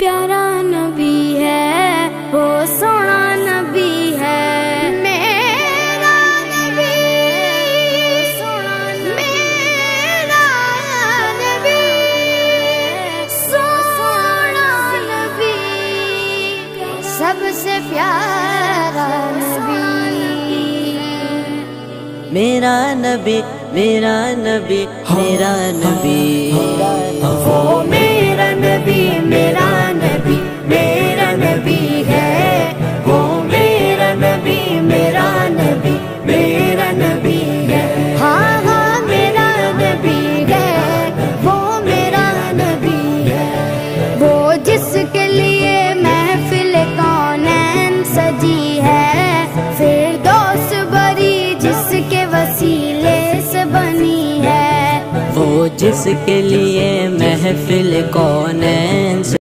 प्यारा नबी है, वो सोना नबी है। मेरा नबी सोना, मेरा नबी सोना नबी, सबसे प्यारा नबी। मेरा नबी, मेरा नबी, मेरा नबी, वो मेरा नबी, मेरा नबी, मेरा नबी है। वो मेरा नबी, मेरा नबी, मेरा नबी है। हाँ हाँ मेरा नबी है, वो मेरा नबी है। वो जिसके लिए महफिल कौनैन सजी है, फिरदौस बरी जिसके वसीले से बनी है। वो जिसके लिए महफिल कौनैन